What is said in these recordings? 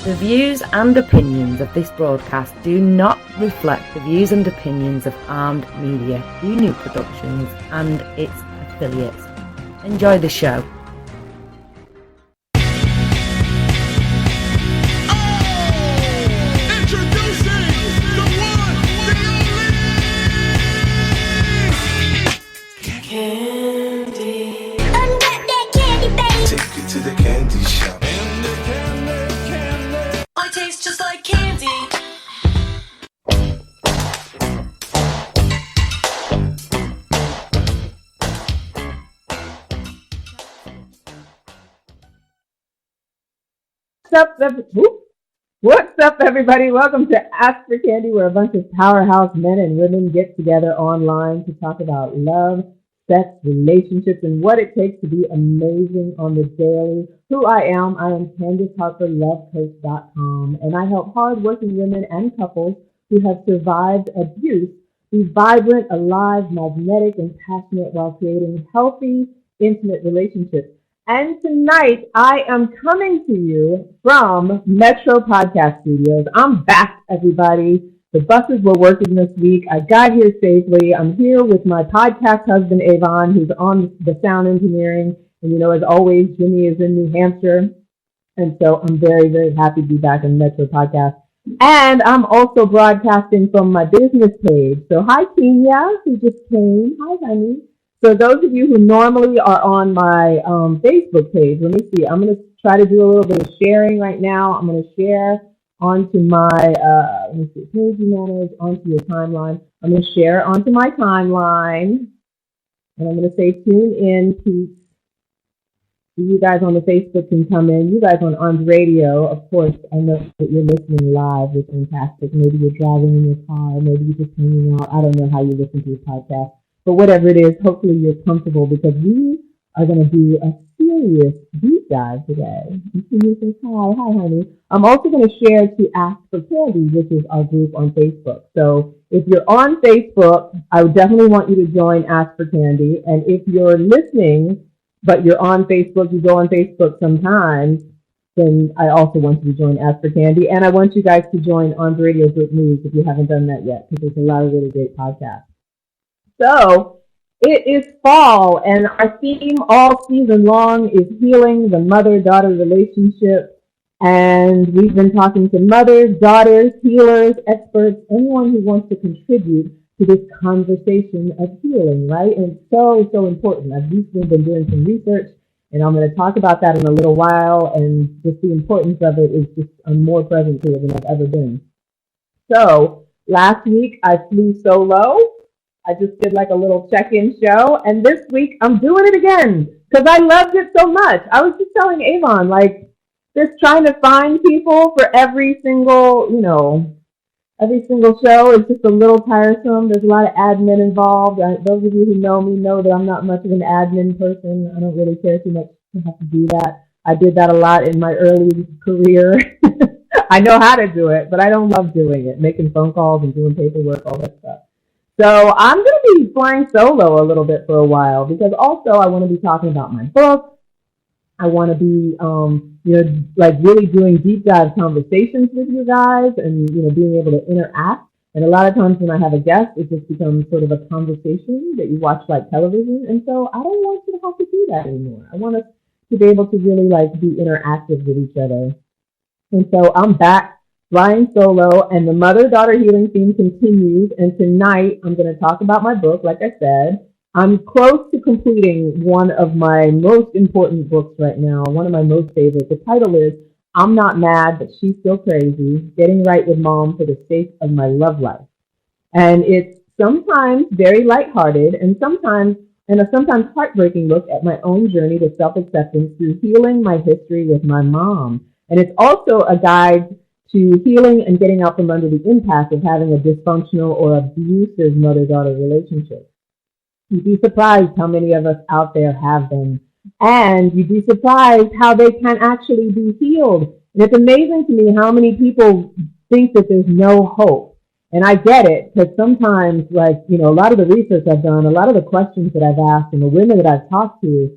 The views and opinions of this broadcast do not reflect the views and opinions of Armed Media, New Productions and its affiliates. Enjoy the show. What's up, everybody? Welcome to Ask for Candy, where a bunch of powerhouse men and women get together online to talk about love, sex, relationships, and what it takes to be amazing on the daily. Who I am Candace Harper, lovecoach.com, and I help hardworking women and couples who have survived abuse be vibrant, alive, magnetic, and passionate while creating healthy, intimate relationships. And tonight, I am coming to you from Metro Podcast Studios. I'm back, everybody. The buses were working this week. I got here safely. I'm here with my podcast husband, Avon, who's on the sound engineering. And, as always, Jimmy is in New Hampshire. And so I'm very, very happy to be back on Metro Podcast. And I'm also broadcasting from my business page. So hi, Kenya, who just came. Hi, honey. So those of you who normally are on my Facebook page, let me see. I'm going to try to do a little bit of sharing right now. I'm going to share onto my, page manage, onto your timeline. I'm going to share onto my timeline. And I'm going to say tune in, peeps. You guys on the Facebook can come in. You guys on Armed Radio, of course, I know that you're listening live. It's fantastic. Maybe you're driving in your car. Maybe you're just hanging out. I don't know how you listen to your podcast. But whatever it is, hopefully you're comfortable because we are going to do a serious deep dive today. You say, hi, honey. I'm also going to share to Ask for Candy, which is our group on Facebook. So if you're on Facebook, I would definitely want you to join Ask for Candy. And if you're listening, but you're on Facebook, you go on Facebook sometimes, then I also want you to join Ask for Candy. And I want you guys to join On Radio Group News if you haven't done that yet, because there's a lot of really great podcasts. So it is fall, and our theme all season long is healing the mother-daughter relationship. And we've been talking to mothers, daughters, healers, experts, anyone who wants to contribute to this conversation of healing, right? And it's so, so important. I've recently been doing some research, and I'm going to talk about that in a little while, and just the importance of it is just, I'm more present to it than I've ever been. So last week I flew solo. I just did like a little check-in show, and this week I'm doing it again because I loved it so much. I was just telling Avon, just trying to find people for every single show is just a little tiresome. There's a lot of admin involved. Those of you who know me know that I'm not much of an admin person. I don't really care too much to have to do that. I did that a lot in my early career. I know how to do it, but I don't love doing it, making phone calls and doing paperwork, all that stuff. So I'm going to be flying solo a little bit for a while because also I want to be talking about my book. I want to be, really doing deep dive conversations with you guys and, being able to interact. And a lot of times when I have a guest, it just becomes sort of a conversation that you watch like television. And so I don't want you to have to do that anymore. I want us to be able to really be interactive with each other. And so I'm back flying solo, and the mother-daughter healing theme continues, and tonight I'm going to talk about my book. Like I said, I'm close to completing one of my most important books right now, one of my most favorite. The title is I'm Not Mad, But She's Still Crazy, Getting Right with Mom for the Sake of My Love Life. And it's sometimes very lighthearted and sometimes heartbreaking look at my own journey to self-acceptance through healing my history with my mom. And it's also a guide to healing and getting out from under the impact of having a dysfunctional or abusive mother-daughter relationship. You'd be surprised how many of us out there have them. And you'd be surprised how they can actually be healed. And it's amazing to me how many people think that there's no hope. And I get it, because sometimes, a lot of the research I've done, a lot of the questions that I've asked and the women that I've talked to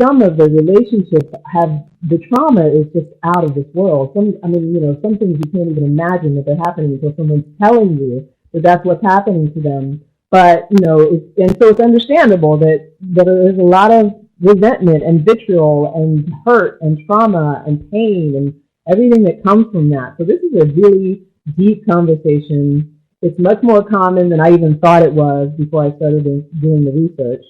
some of the relationships have, the trauma is just out of this world. Some things you can't even imagine that they're happening until someone's telling you that that's what's happening to them. But, and so it's understandable that there's a lot of resentment and vitriol and hurt and trauma and pain and everything that comes from that. So this is a really deep conversation. It's much more common than I even thought it was before I started doing the research.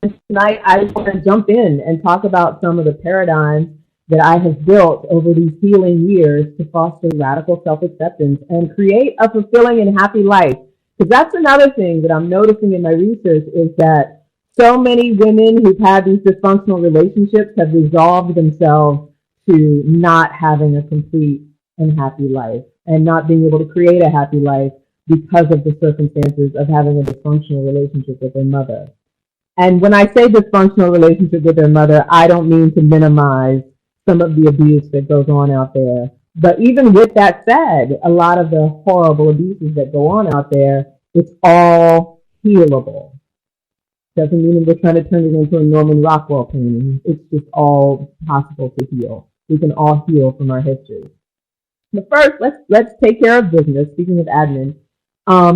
And tonight I want to jump in and talk about some of the paradigms that I have built over these healing years to foster radical self-acceptance and create a fulfilling and happy life. Because that's another thing that I'm noticing in my research is that so many women who've had these dysfunctional relationships have resolved themselves to not having a complete and happy life and not being able to create a happy life because of the circumstances of having a dysfunctional relationship with their mother. And when I say dysfunctional relationship with their mother, I don't mean to minimize some of the abuse that goes on out there. But even with that said, a lot of the horrible abuses that go on out there, it's all healable. Doesn't mean we're trying to turn it into a Norman Rockwell painting. It's just all possible to heal. We can all heal from our history. But first, let's take care of business. Speaking of admin,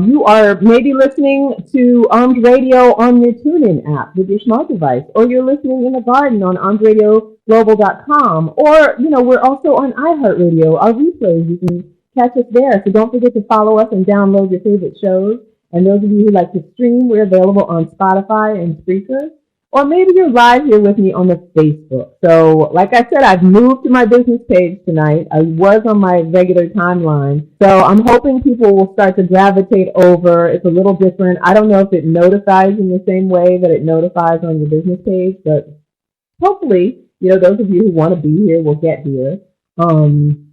you are maybe listening to Armed Radio on your TuneIn app with your smart device, or you're listening in the garden on armedradioglobal.com, or, we're also on iHeartRadio. Our replays, you can catch us there. So don't forget to follow us and download your favorite shows. And those of you who like to stream, we're available on Spotify and Spreaker. Or maybe you're live here with me on the Facebook. So, like I said, I've moved to my business page tonight. I was on my regular timeline. So I'm hoping people will start to gravitate over. It's a little different. I don't know if it notifies in the same way that it notifies on your business page, but hopefully, those of you who want to be here will get here. And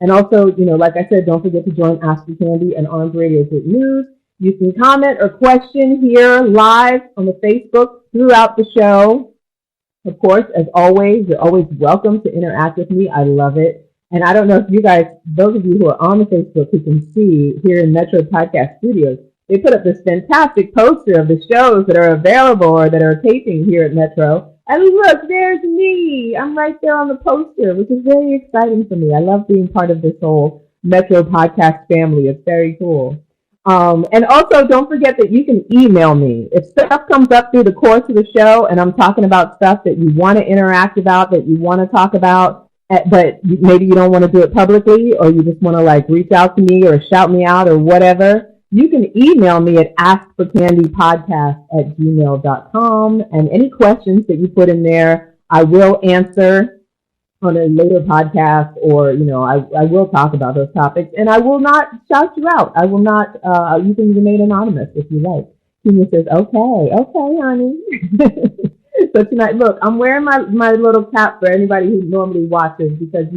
also, like I said, don't forget to join Ask for Candy and Armed Radio Good News. You can comment or question here live on the Facebook throughout the show. Of course, as always, you're always welcome to interact with me. I love it. And I don't know if you guys, those of you who are on the Facebook who can see here in Metro Podcast Studios, they put up this fantastic poster of the shows that are available or that are taping here at Metro. And look, there's me. I'm right there on the poster, which is very exciting for me. I love being part of this whole Metro Podcast family. It's very cool. And also, don't forget that you can email me. If stuff comes up through the course of the show and I'm talking about stuff that you want to interact about, that you want to talk about, but maybe you don't want to do it publicly, or you just want to reach out to me or shout me out or whatever, you can email me at askforcandypodcast@gmail.com. And any questions that you put in there, I will answer on a later podcast, or, I will talk about those topics, and I will not shout you out. I will not, you can remain anonymous if you like. Kenya says, okay, honey. So tonight, look, I'm wearing my little cap for anybody who normally watches, because,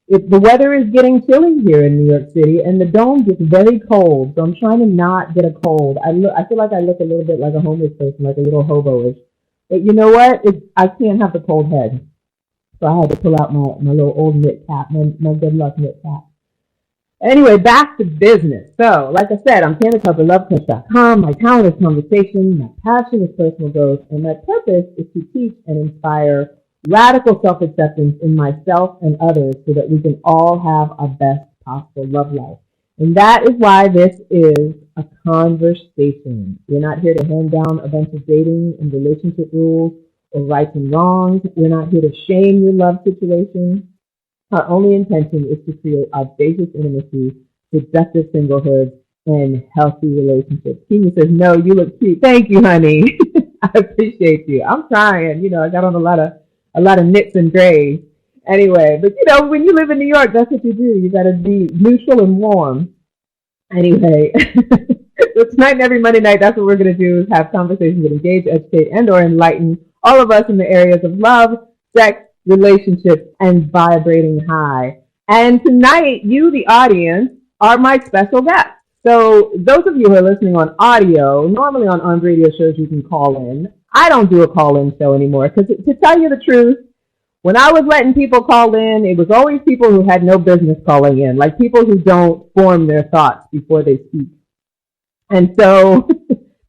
if the weather is getting chilly here in New York City, and the dome gets very cold, so I'm trying to not get a cold. I feel like I look a little bit like a homeless person, like a little hobo-ish. But you know what? I can't have the cold head. So I had to pull out my little old knit cap, my good luck knit cap. Anyway, back to business. So, like I said, I'm Candace Harper, lovecoach.com. My talent is conversation. My passion is personal growth. And my purpose is to teach and inspire radical self-acceptance in myself and others so that we can all have our best possible love life. And that is why this is a conversation. We're not here to hand down a bunch of dating and relationship rules or rights and wrongs. We're not here to shame your love situation. Our only intention is to create audacious intimacy, seductive singlehood, and healthy relationships. Kenya says, no, you look cute. Thank you, honey. I appreciate you. I'm trying. I got on a lot of knits and grays. Anyway, but when you live in New York, that's what you do. You got to be neutral and warm. Anyway, so tonight and every Monday night, that's what we're going to do, is have conversations that engage, educate, and or enlighten all of us in the areas of love, sex, relationships, and vibrating high. And tonight, you, the audience, are my special guests. So those of you who are listening on audio, normally on Armed Radio shows you can call in. I don't do a call-in show anymore, because to tell you the truth, when I was letting people call in, it was always people who had no business calling in, like people who don't form their thoughts before they speak. And so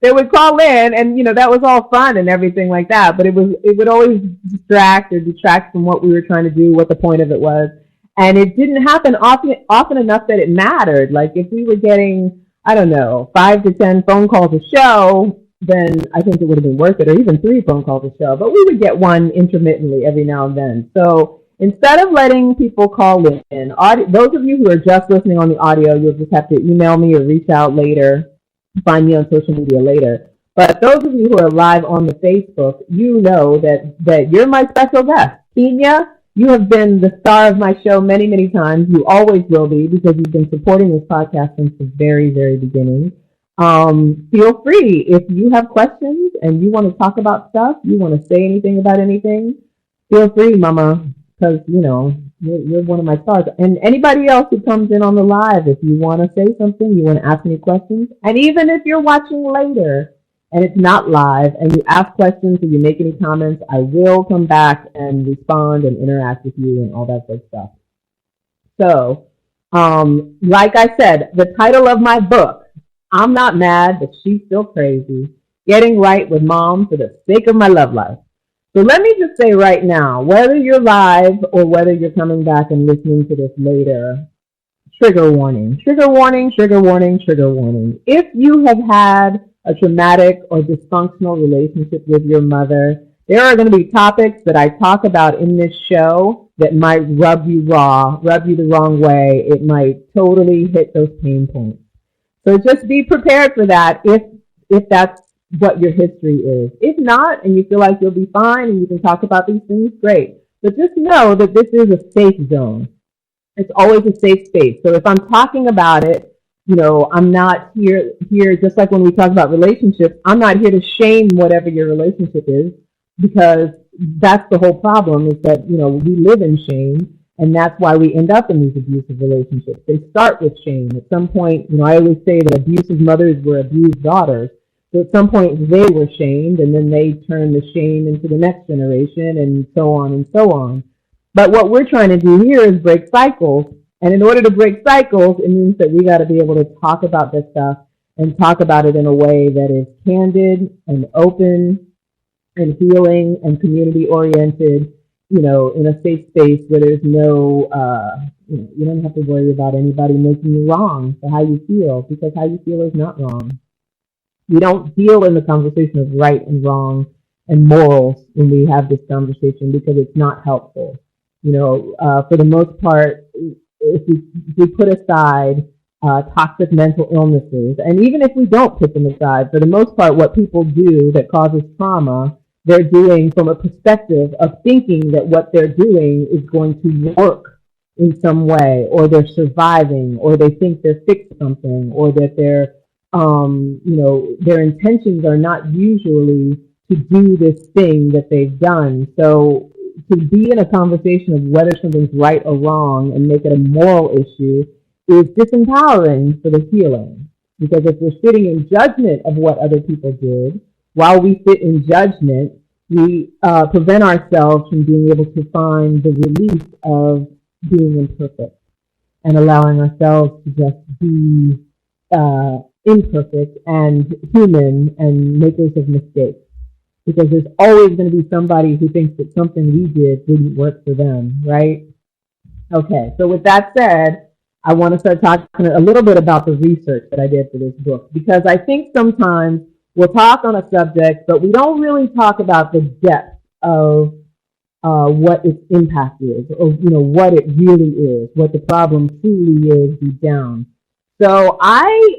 they would call in, and that was all fun and everything like that. But it would always distract or detract from what we were trying to do, what the point of it was, and it didn't happen often enough that it mattered. Like if we were getting, I don't know, 5 to 10 phone calls a show, then I think it would have been worth it, or even 3 phone calls a show. But we would get one intermittently every now and then. So instead of letting people call in, those of you who are just listening on the audio, you'll just have to email me or reach out later, find me on social media later. But those of you who are live on the Facebook, you know that you're my special guest. Kenya, you have been the star of my show many, many times. You always will be, because you've been supporting this podcast since the very, very beginning. Feel free, if you have questions and you want to talk about stuff, you want to say anything about anything, feel free, Mama, because, you're one of my stars. And anybody else who comes in on the live, if you want to say something, you want to ask me questions, and even if you're watching later and it's not live and you ask questions or you make any comments, I will come back and respond and interact with you and all that good stuff. So, like I said, the title of my book, I'm Not Mad, But She's Still Crazy, Getting Right with Mom for the Sake of My Love Life. So let me just say right now, whether you're live or whether you're coming back and listening to this later, trigger warning, trigger warning, trigger warning, trigger warning. If you have had a traumatic or dysfunctional relationship with your mother, there are going to be topics that I talk about in this show that might rub you the wrong way. It might totally hit those pain points. So just be prepared for that if that's what your history is. If not, and you feel like you'll be fine and you can talk about these things, great. But just know that this is a safe zone. It's always a safe space. So if I'm talking about it, I'm not here just like when we talk about relationships, I'm not here to shame whatever your relationship is, because that's the whole problem, is that, we live in shame, and that's why we end up in these abusive relationships. They start with shame. At some point, I always say that abusive mothers were abused daughters. So at some point they were shamed, and then they turn the shame into the next generation, and so on and so on. But what we're trying to do here is break cycles. And in order to break cycles, it means that we got to be able to talk about this stuff and talk about it in a way that is candid and open and healing and community oriented, in a safe space where there's no, you don't have to worry about anybody making you wrong for how you feel, because how you feel is not wrong. We don't deal in the conversation of right and wrong and morals when we have this conversation, because it's not helpful. For the most part, if we put aside toxic mental illnesses, and even if we don't put them aside, for the most part, what people do that causes trauma, they're doing from a perspective of thinking that what they're doing is going to work in some way, or they're surviving, or they think they're fixing something, or that they're their intentions are not usually to do this thing that they've done. So to be in a conversation of whether something's right or wrong and make it a moral issue is disempowering for the healing. Because if we're sitting in judgment of what other people did, while we sit in judgment, we prevent ourselves from being able to find the release of being imperfect and allowing ourselves to just be imperfect and human and makers of mistakes. Because there's always going to be somebody who thinks that something we did didn't work for them, right? Okay, so with that said, I want to start talking a little bit about the research that I did for this book, because I think sometimes we'll talk on a subject, but we don't really talk about the depth of what its impact is, or what it really is, what the problem truly is deep down. So I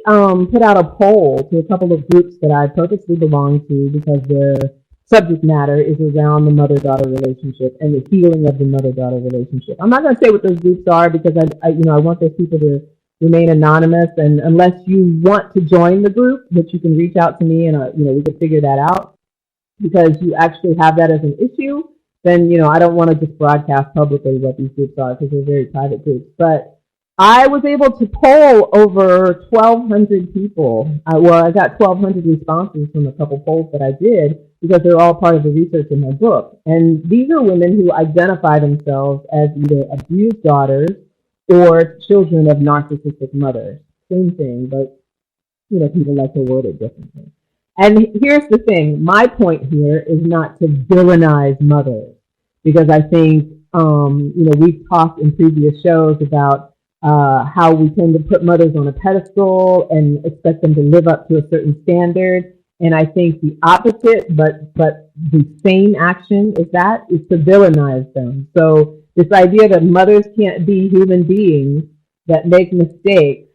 put out a poll to a couple of groups that I purposely belong to, because their subject matter is around the mother-daughter relationship and the healing of the mother-daughter relationship. I'm not going to say what those groups are, because I want those people to remain anonymous. And unless you want to join the group, that you can reach out to me and we can figure that out. Because you actually have that as an issue, then I don't want to just broadcast publicly what these groups are, because they're very private groups. But I was able to poll over 1,200 people. I got 1,200 responses from a couple polls that I did, because they're all part of the research in my book. And these are women who identify themselves as either abused daughters or children of narcissistic mothers. Same thing, but people like to word it differently. And here's the thing. My point here is not to villainize mothers, because I think, we've talked in previous shows about how we tend to put mothers on a pedestal and expect them to live up to a certain standard. And I think the opposite, but the same action is to villainize them. So this idea that mothers can't be human beings that make mistakes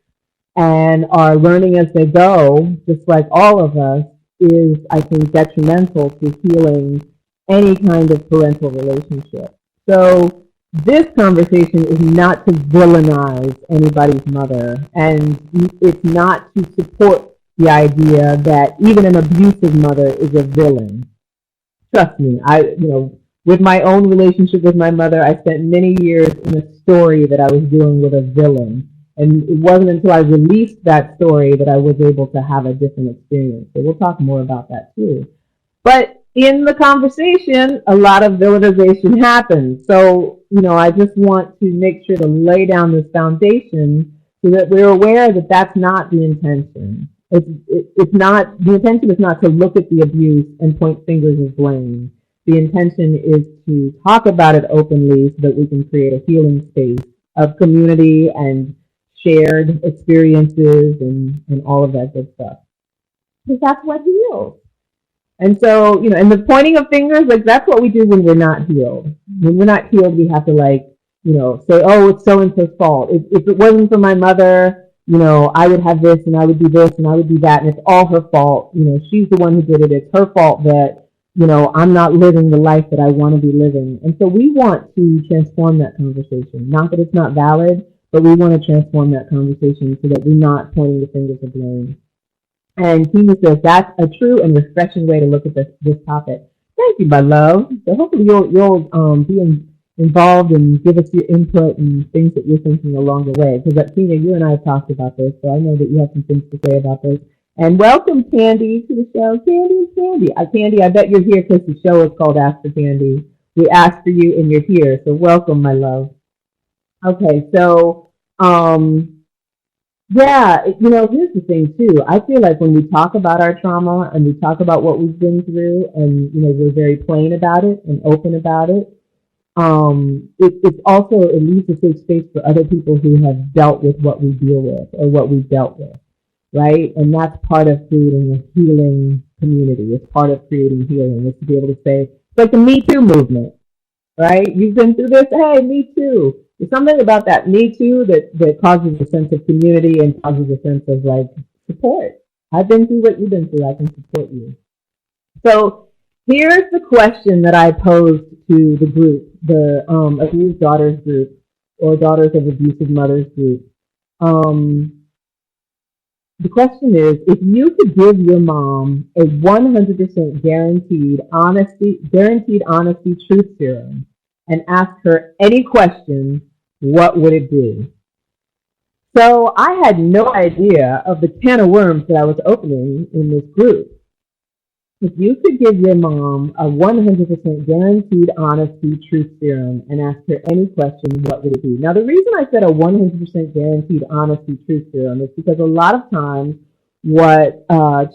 and are learning as they go, just like all of us, is, I think, detrimental to healing any kind of parental relationship. So this conversation is not to villainize anybody's mother, and it's not to support the idea that even an abusive mother is a villain. Trust me, with my own relationship with my mother, I spent many years in a story that I was dealing with a villain. And it wasn't until I released that story that I was able to have a different experience. So we'll talk more about that too. But in the conversation, a lot of villainization happens. So, I just want to make sure to lay down this foundation so that we're aware that that's not the intention. It's not, the intention is not to look at the abuse and point fingers of blame. The intention is to talk about it openly so that we can create a healing space of community and shared experiences and all of that good stuff. Because that's what heals. And so, and the pointing of fingers, like, that's what we do when we're not healed. When we're not healed, we have to, say, oh, it's so-and-so's fault. If it wasn't for my mother, I would have this and I would do this and I would do that, and it's all her fault. She's the one who did it. It's her fault that, I'm not living the life that I want to be living. And so we want to transform that conversation. Not that it's not valid, but we want to transform that conversation so that we're not pointing the fingers of blame. And Tina says that's a true and refreshing way to look at this topic. Thank you, my love. So hopefully you'll be involved and give us your input and things that you're thinking along the way. Because Tina, you and I have talked about this, so I know that you have some things to say about this. And welcome, Candy, to the show. Candy, I bet you're here because the show is called Ask for Candy. We asked for you and you're here, so welcome, my love. Okay, so, here's the thing, too. I feel like when we talk about our trauma and we talk about what we've been through and, we're very plain about it and open about it, it's also, it leaves a safe space for other people who have dealt with what we deal with or what we've dealt with, right? And that's part of creating a healing community. It's part of creating healing, is to be able to say, it's like the Me Too movement, right? You've been through this, hey, me too. There's something about that Me Too that causes a sense of community and causes a sense of, support. I've been through what you've been through. I can support you. So here's the question that I posed to the group, the Abused Daughters group, or Daughters of Abusive Mothers group. The question is, if you could give your mom a 100% guaranteed honesty truth serum and ask her any question, what would it be? So I had no idea of the can of worms that I was opening in this group. If you could give your mom a 100% guaranteed honesty truth serum and ask her any question, what would it be? Now, the reason I said a 100% guaranteed honesty truth serum is because a lot of times what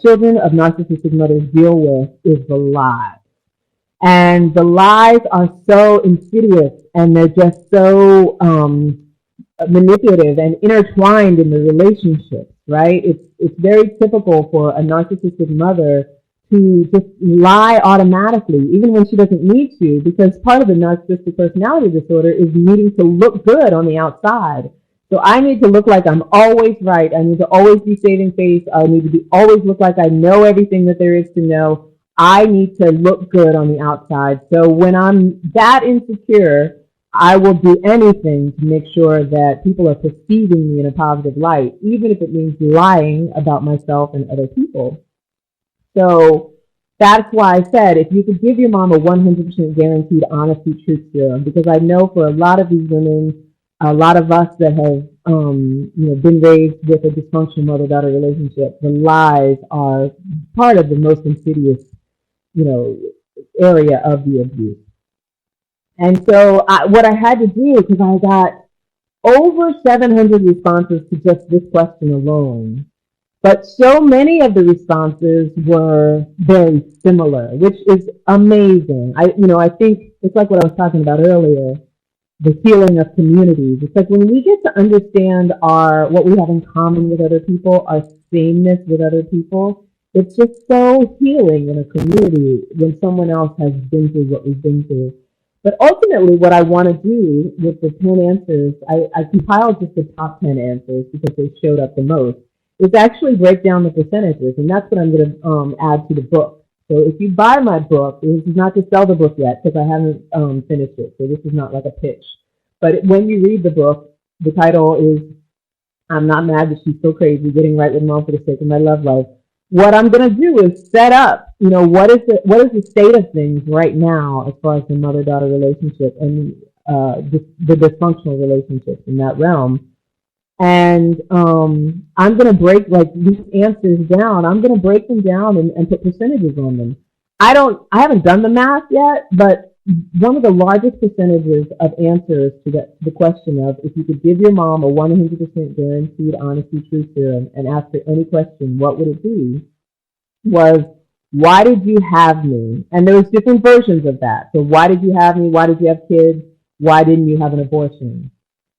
children of narcissistic mothers deal with is the lies. And the lies are so insidious and they're just so manipulative and intertwined in the relationships, right? It's very typical for a narcissistic mother to just lie automatically, even when she doesn't need to, because part of the narcissistic personality disorder is needing to look good on the outside. So I need to look like I'm always right. I need to always be saving face. I need to always look like I know everything that there is to know. I need to look good on the outside. So when I'm that insecure, I will do anything to make sure that people are perceiving me in a positive light, even if it means lying about myself and other people. So that's why I said, if you could give your mom a 100% guaranteed honesty truth serum, because I know for a lot of these women, a lot of us that have been raised with a dysfunctional mother-daughter relationship, the lies are part of the most insidious area of the abuse. And so what I had to do, because I got over 700 responses to just this question alone, But so many of the responses were very similar, which is amazing. I think it's like what I was talking about earlier, the feeling of community. Because when we get to understand what we have in common with other people, our sameness with other people, it's just so healing in a community when someone else has been through what we've been through. But ultimately, what I want to do with the 10 answers, I compiled just the top 10 answers because they showed up the most, is actually break down the percentages. And that's what I'm going to add to the book. So if you buy my book, this is not to sell the book yet because I haven't finished it. So this is not like a pitch. But when you read the book, the title is I'm Not Mad That She's So Crazy, Getting Right with Mom for the Sake of My Love Life. What I'm going to do is set up, what is the state of things right now as far as the mother-daughter relationship and the dysfunctional relationships in that realm. And I'm going to break these answers down. I'm going to break them down and put percentages on them. I haven't done the math yet, but one of the largest percentages of answers to the question of if you could give your mom a 100% guaranteed honesty truth serum and ask her any question, what would it be? Was, why did you have me? And there was different versions of that. So why did you have me? Why did you have kids? Why didn't you have an abortion?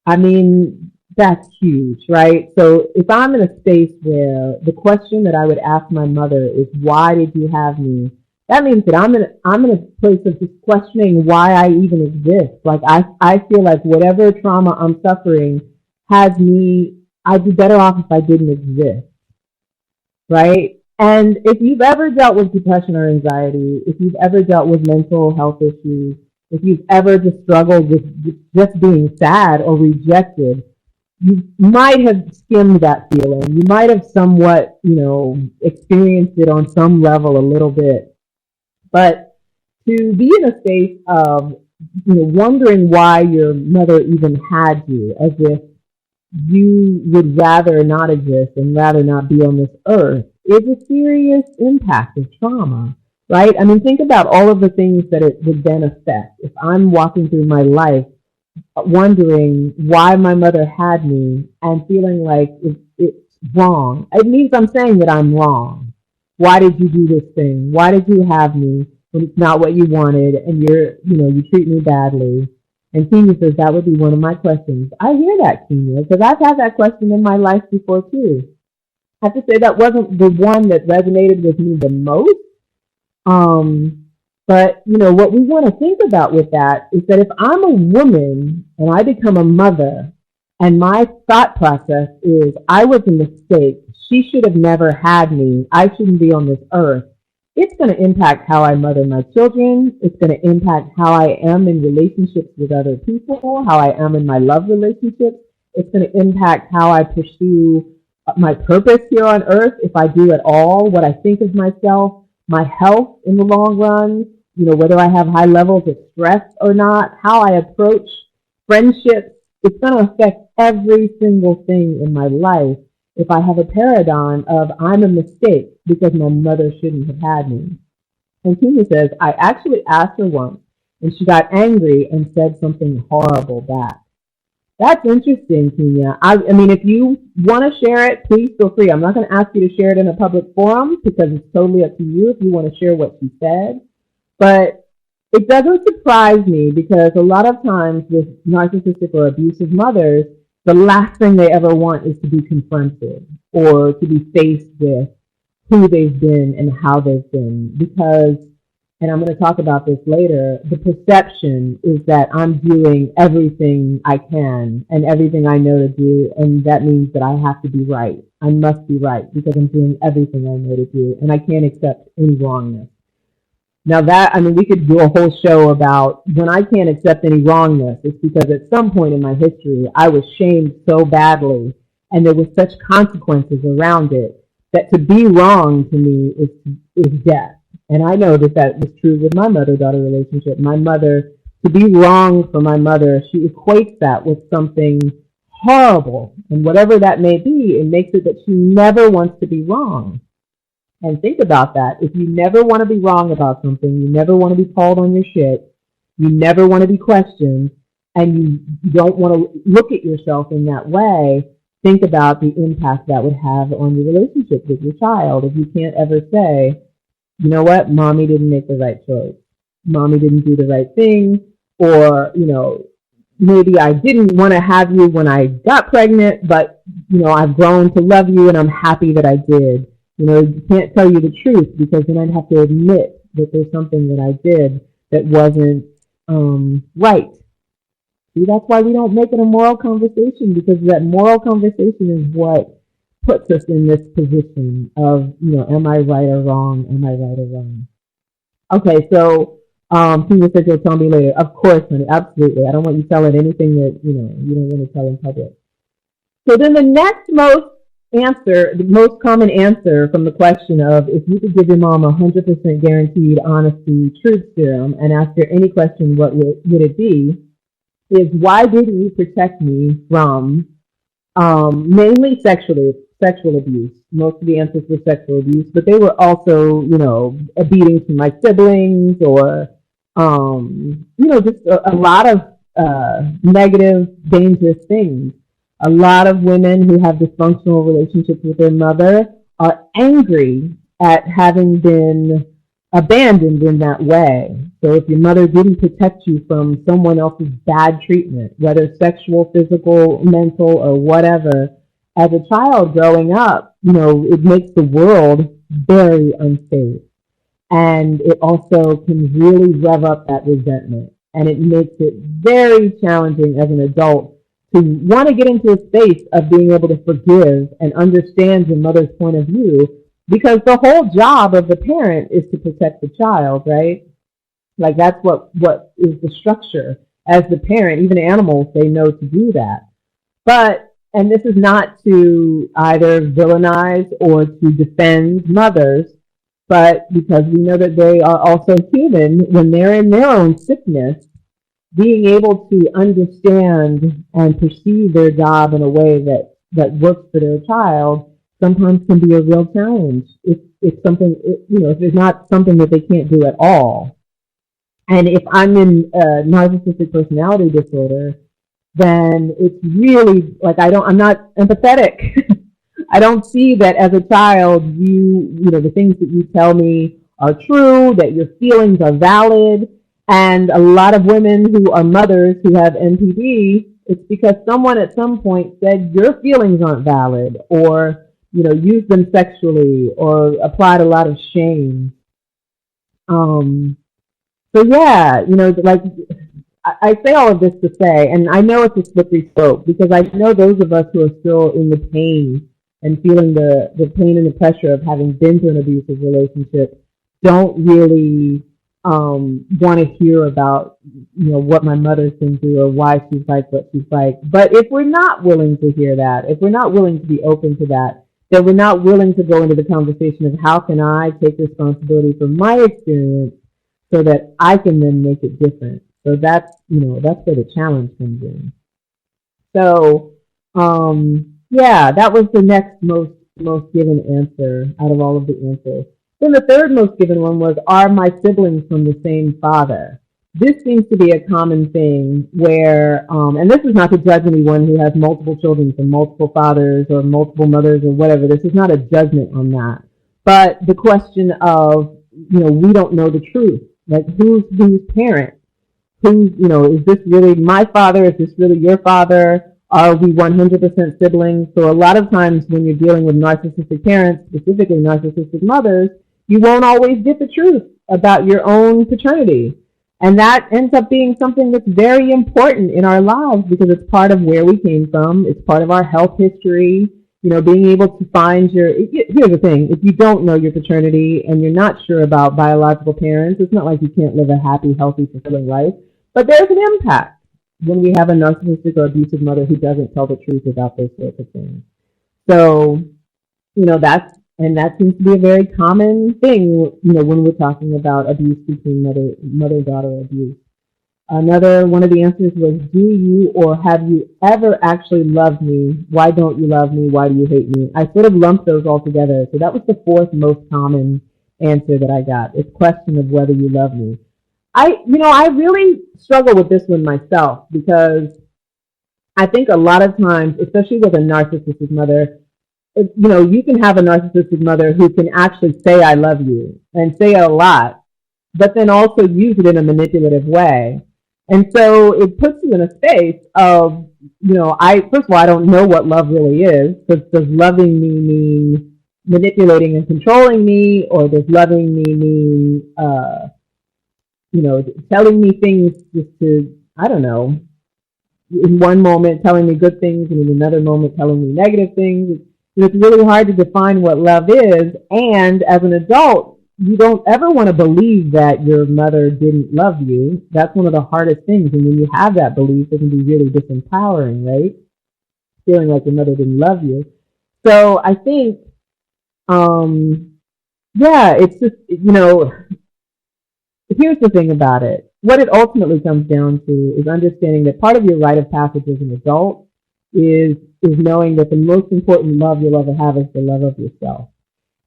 I mean, that's huge, right? So if I'm in a space where the question that I would ask my mother is, why did you have me? That means that I'm in a place of just questioning why I even exist. Like I feel like whatever trauma I'm suffering has me, I'd be better off if I didn't exist, right? And if you've ever dealt with depression or anxiety, if you've ever dealt with mental health issues, if you've ever just struggled with just being sad or rejected, you might have skimmed that feeling. You might have somewhat, experienced it on some level a little bit. But to be in a space of, wondering why your mother even had you, as if you would rather not exist and rather not be on this earth, is a serious impact of trauma, right? I mean, think about all of the things that it would then affect. If I'm walking through my life wondering why my mother had me and feeling like it's wrong, it means I'm saying that I'm wrong. Why did you do this thing? Why did you have me when it's not what you wanted and you treat me badly? And Kenya says that would be one of my questions. I hear that, Kenya, because I've had that question in my life before too. I have to say that wasn't the one that resonated with me the most. But what we want to think about with that is that if I'm a woman and I become a mother and my thought process is I was a mistake, she should have never had me, I shouldn't be on this earth, it's going to impact how I mother my children. It's going to impact how I am in relationships with other people, how I am in my love relationships. It's going to impact how I pursue my purpose here on earth, if I do at all, what I think of myself, my health in the long run, whether I have high levels of stress or not, how I approach friendships. It's going to affect every single thing in my life if I have a paradigm of I'm a mistake because my mother shouldn't have had me. And Kenya says, I actually asked her once, and she got angry and said something horrible back. That's interesting, Kenya. I mean, if you want to share it, please feel free. I'm not going to ask you to share it in a public forum because it's totally up to you if you want to share what she said. But it doesn't surprise me because a lot of times with narcissistic or abusive mothers, the last thing they ever want is to be confronted or to be faced with who they've been and how they've been. Because, and I'm going to talk about this later, the perception is that I'm doing everything I can and everything I know to do, and that means that I have to be right. I must be right because I'm doing everything I know to do, and I can't accept any wrongness. Now we could do a whole show about when I can't accept any wrongness, it's because at some point in my history, I was shamed so badly and there were such consequences around it that to be wrong to me is death. And I know that was true with my mother-daughter relationship. My mother, to be wrong for my mother, she equates that with something horrible. And whatever that may be, it makes it that she never wants to be wrong. And think about that. If you never want to be wrong about something, you never want to be called on your shit, you never want to be questioned, and you don't want to look at yourself in that way, think about the impact that would have on your relationship with your child if you can't ever say, you know what, mommy didn't make the right choice. Mommy didn't do the right thing. Or, maybe I didn't want to have you when I got pregnant, but, I've grown to love you and I'm happy that I did. You can't tell you the truth because then I'd have to admit that there's something that I did that wasn't right. See, that's why we don't make it a moral conversation, because that moral conversation is what puts us in this position of, am I right or wrong? Am I right or wrong? Okay, so Tina said you'll tell me later. Of course, honey, absolutely. I don't want you telling anything that, you don't want to tell in public. So then the most common answer from the question of if you could give your mom 100% guaranteed honesty truth serum and ask her any question, what would it be, is why didn't you protect me from mainly sexual abuse. Most of the answers were sexual abuse, but they were also, a beating from my siblings or, just a lot of negative, dangerous things. A lot of women who have dysfunctional relationships with their mother are angry at having been abandoned in that way. So if your mother didn't protect you from someone else's bad treatment, whether sexual, physical, mental, or whatever, as a child growing up, it makes the world very unsafe. And it also can really rev up that resentment. And it makes it very challenging as an adult to want to get into a space of being able to forgive and understand your mother's point of view, because the whole job of the parent is to protect the child, right? Like that's what is the structure. As the parent, even animals, they know to do that. But, and this is not to either villainize or to defend mothers, but because we know that they are also human, when they're in their own sickness, being able to understand and perceive their job in a way that works for their child sometimes can be a real challenge. It's something, if it's not something that they can't do at all. And if I'm in narcissistic personality disorder, then it's really like I'm not empathetic. I don't see that as a child, the things that you tell me are true, that your feelings are valid. And a lot of women who are mothers who have NPD, it's because someone at some point said your feelings aren't valid, or, used them sexually, or applied a lot of shame. So yeah, like I say all of this to say, and I know it's a slippery slope, because I know those of us who are still in the pain and feeling the pain and the pressure of having been through an abusive relationship don't really want to hear about, what my mother's been through or why she's like what she's like. But if we're not willing to hear that, if we're not willing to be open to that, then we're not willing to go into the conversation of how can I take responsibility for my experience so that I can then make it different. So that's where the challenge comes in. So, that was the next most given answer out of all of the answers. Then the third most given one was, are my siblings from the same father? This seems to be a common thing where, and this is not to judge anyone who has multiple children from multiple fathers or multiple mothers or whatever. This is not a judgment on that. But the question of, we don't know the truth. Like, who's parent? Is this really my father? Is this really your father? Are we 100% siblings? So a lot of times when you're dealing with narcissistic parents, specifically narcissistic mothers, you won't always get the truth about your own paternity. And that ends up being something that's very important in our lives because it's part of where we came from. It's part of our health history. Being able to find here's the thing, if you don't know your paternity and you're not sure about biological parents, it's not like you can't live a happy, healthy, fulfilling life. But there's an impact when we have a narcissistic or abusive mother who doesn't tell the truth about those sorts of things. So, that seems to be a very common thing, when we're talking about abuse between mother-daughter abuse. Another one of the answers was, do you or have you ever actually loved me? Why don't you love me? Why do you hate me? I sort of lumped those all together. So that was the fourth most common answer that I got. It's question of whether you love me. I really struggle with this one myself because I think a lot of times, especially with a narcissistic mother, you can have a narcissistic mother who can actually say "I love you" and say it a lot, but then also use it in a manipulative way. And so it puts you in a space of, I first of all, I don't know what love really is. Does loving me mean manipulating and controlling me, or does loving me mean, telling me things just to, I don't know, in one moment telling me good things and in another moment telling me negative things. It's really hard to define what love is. And as an adult, you don't ever want to believe that your mother didn't love you. That's one of the hardest things. And when you have that belief, it can be really disempowering, right? Feeling like your mother didn't love you. So I think, it's just, here's the thing about it. What it ultimately comes down to is understanding that part of your rite of passage as an adult is knowing that the most important love you'll ever have is the love of yourself.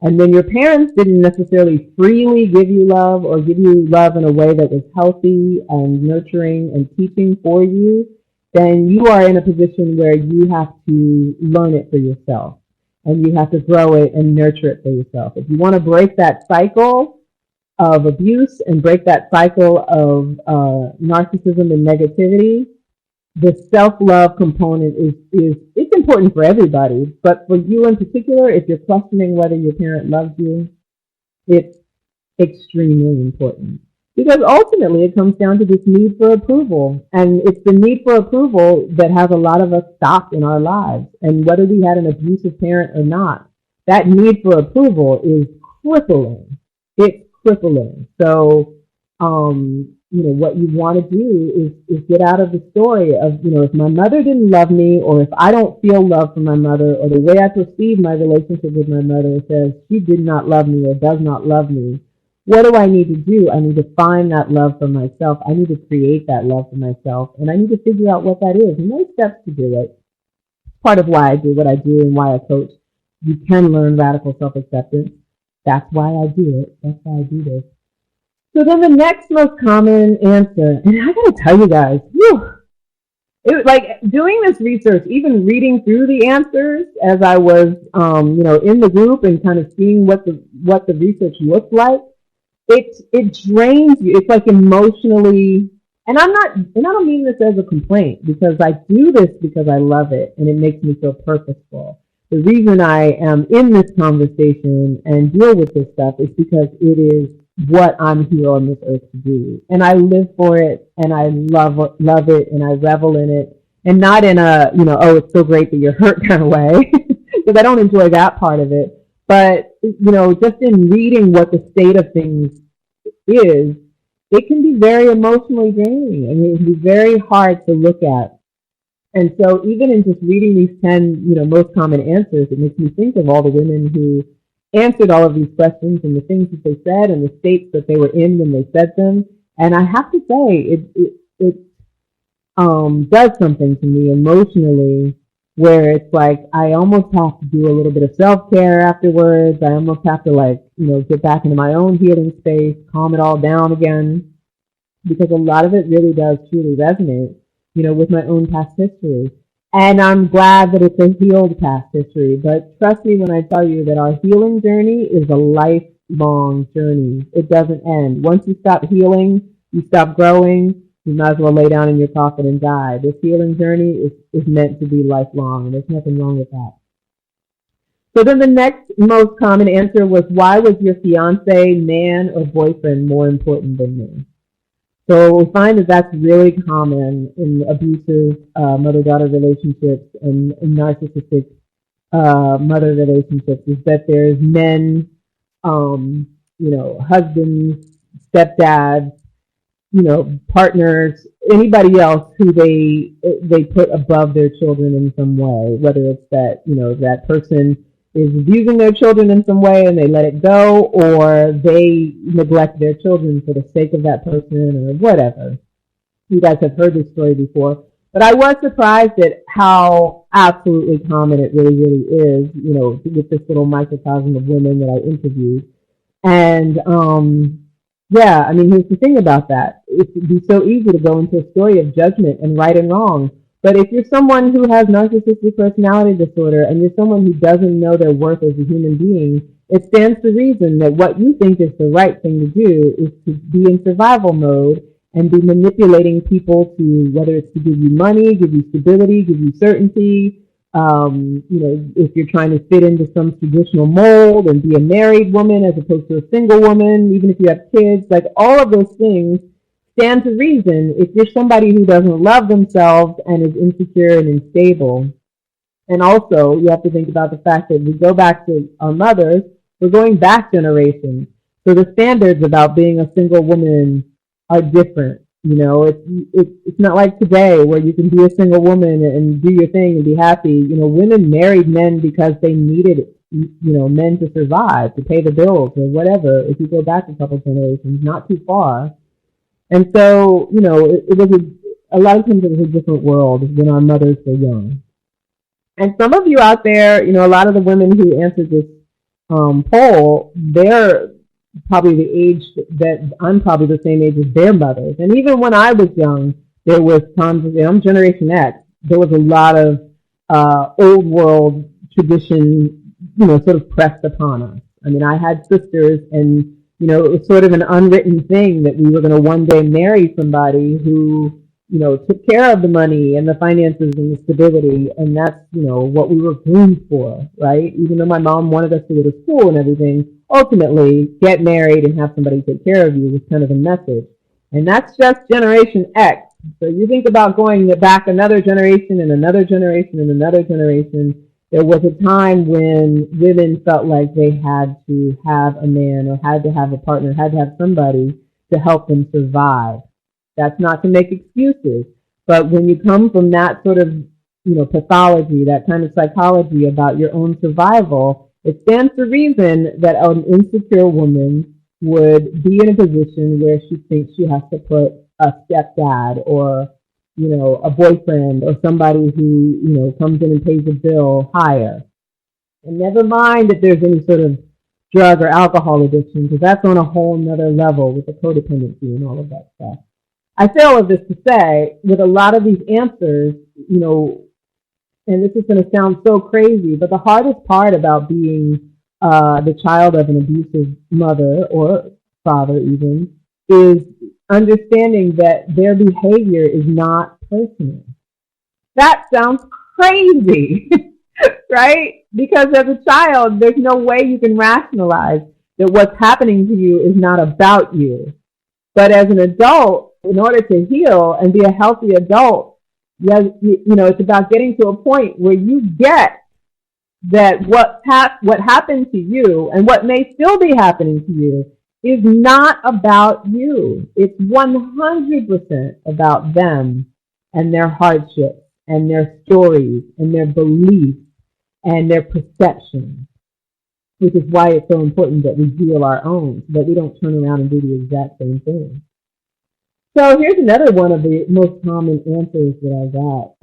And when your parents didn't necessarily freely give you love or give you love in a way that was healthy and nurturing and teaching for you, then you are in a position where you have to learn it for yourself. And you have to grow it and nurture it for yourself. If you want to break that cycle of abuse and break that cycle of narcissism and negativity, the self-love component is it's important for everybody, but for you in particular, if you're questioning whether your parent loves you, it's extremely important. Because ultimately it comes down to this need for approval. And it's the need for approval that has a lot of us stopped in our lives. And whether we had an abusive parent or not, that need for approval is crippling. It's crippling. So, what you want to do is get out of the story of, if my mother didn't love me, or if I don't feel love from my mother, or the way I perceive my relationship with my mother says she did not love me or does not love me, what do I need to do? I need to find that love for myself. I need to create that love for myself, and I need to figure out what that is. And there's steps to do it. Part of why I do what I do and why I coach. You can learn radical self-acceptance. That's why I do it. That's why I do this. So then the next most common answer, and I gotta tell you guys, it was like doing this research, even reading through the answers as I was, in the group and kind of seeing what the research looked like. It drains you. It's like emotionally, and I don't mean this as a complaint, because I do this because I love it and it makes me feel purposeful. The reason I am in this conversation and deal with this stuff is because it is what I'm here on this earth to do. And I live for it, and I love it, and I revel in it. And not in a, it's so great that you're hurt kind of way, because I don't enjoy that part of it. But, just in reading what the state of things is, it can be very emotionally draining. I mean, it can be very hard to look at. And so even in just reading these 10, most common answers, it makes me think of all the women who answered all of these questions and the things that they said and the states that they were in when they said them. And I have to say, it does something to me emotionally, where it's like I almost have to do a little bit of self-care afterwards. I almost have to get back into my own healing space, calm it all down again, because a lot of it really does truly resonate, with my own past history. And I'm glad that it's a healed past history. But trust me when I tell you that our healing journey is a lifelong journey. It doesn't end. Once you stop healing, you stop growing, you might as well lay down in your coffin and die. This healing journey is meant to be lifelong, and there's nothing wrong with that. So then the next most common answer was, why was your fiance, man, or boyfriend more important than me? So we find that that's really common in abusive mother-daughter relationships and narcissistic mother relationships, is that there's men, husbands, stepdads, partners, anybody else who they put above their children in some way, whether it's that, that person is abusing their children in some way and they let it go, or they neglect their children for the sake of that person, or whatever. You guys have heard this story before. But I was surprised at how absolutely common it really, really is, with this little microcosm of women that I interviewed. And, here's the thing about that. It would be so easy to go into a story of judgment and right and wrong. But if you're someone who has narcissistic personality disorder and you're someone who doesn't know their worth as a human being, it stands to reason that what you think is the right thing to do is to be in survival mode and be manipulating people to, whether it's to give you money, give you stability, give you certainty, if you're trying to fit into some traditional mold and be a married woman as opposed to a single woman, even if you have kids, like all of those things stand to reason if you're somebody who doesn't love themselves and is insecure and unstable. And also, you have to think about the fact that we go back to our mothers, we're going back generations. So the standards about being a single woman are different. It's not like today where you can be a single woman and do your thing and be happy. Women married men because they needed, men to survive, to pay the bills or whatever. If you go back a couple generations, not too far. And so, it was a lot of times it was a different world when our mothers were young. And some of you out there, a lot of the women who answered this poll, they're probably the age that I'm probably the same age as their mothers. And even when I was young, there was times, I'm Generation X, there was a lot of old world tradition, sort of pressed upon us. I mean, I had sisters and, it was sort of an unwritten thing that we were going to one day marry somebody who, took care of the money and the finances and the stability. And that's, what we were groomed for, right? Even though my mom wanted us to go to school and everything, ultimately, get married and have somebody take care of you was kind of the message. And that's just Generation X. So you think about going back another generation and another generation and another generation. There was a time when women felt like they had to have a man or had to have a partner, had to have somebody to help them survive. That's not to make excuses. But when you come from that sort of, pathology, that kind of psychology about your own survival, it stands to reason that an insecure woman would be in a position where she thinks she has to put a stepdad or, a boyfriend or somebody who, comes in and pays a bill higher. And never mind if there's any sort of drug or alcohol addiction, because that's on a whole nother level with the codependency and all of that stuff. I say all of this to say, with a lot of these answers, and this is going to sound so crazy, but the hardest part about being the child of an abusive mother or father even is understanding that their behavior is not personal. That sounds crazy, right? Because as a child, there's no way you can rationalize that what's happening to you is not about you. But as an adult, in order to heal and be a healthy adult, it's about getting to a point where you get that what happened to you and what may still be happening to you is not about you. It's 100% about them and their hardships and their stories and their beliefs and their perceptions, which is why it's so important that we heal our own, so that we don't turn around and do the exact same thing. So here's another one of the most common answers that I got.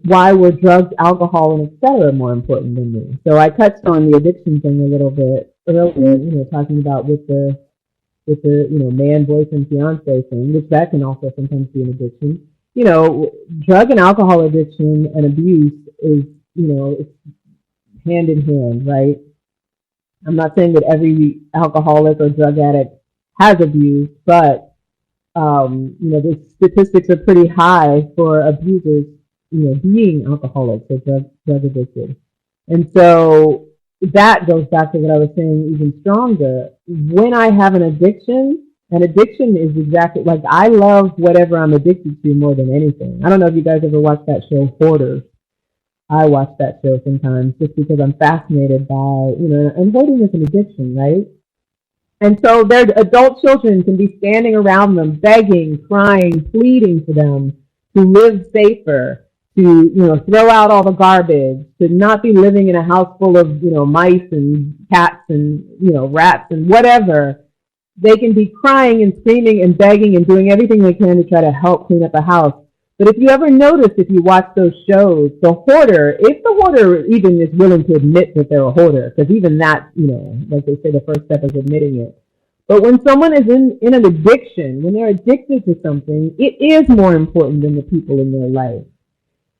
Why were drugs, alcohol, and etc. more important than me? So I touched on the addiction thing a little bit earlier, talking about with the man, boyfriend, fiance thing, which that can also sometimes be an addiction. Drug and alcohol addiction and abuse is, it's hand in hand, right? I'm not saying that every alcoholic or drug addict has abuse, but the statistics are pretty high for abusers, being alcoholics or drug addicted. And so that goes back to what I was saying even stronger. When I have an addiction is exactly, like, I love whatever I'm addicted to more than anything. I don't know if you guys ever watched that show, Hoarders. I watch that show sometimes just because I'm fascinated by, and hoarding is an addiction, right? And so their adult children can be standing around them, begging, crying, pleading for them to live safer, to, throw out all the garbage, to not be living in a house full of, mice and cats and, rats and whatever. They can be crying and screaming and begging and doing everything they can to try to help clean up a house. But if you ever notice, if you watch those shows, the hoarder, if the hoarder even is willing to admit that they're a hoarder, because even that, like they say, the first step is admitting it. But when someone is in an addiction, when they're addicted to something, it is more important than the people in their life.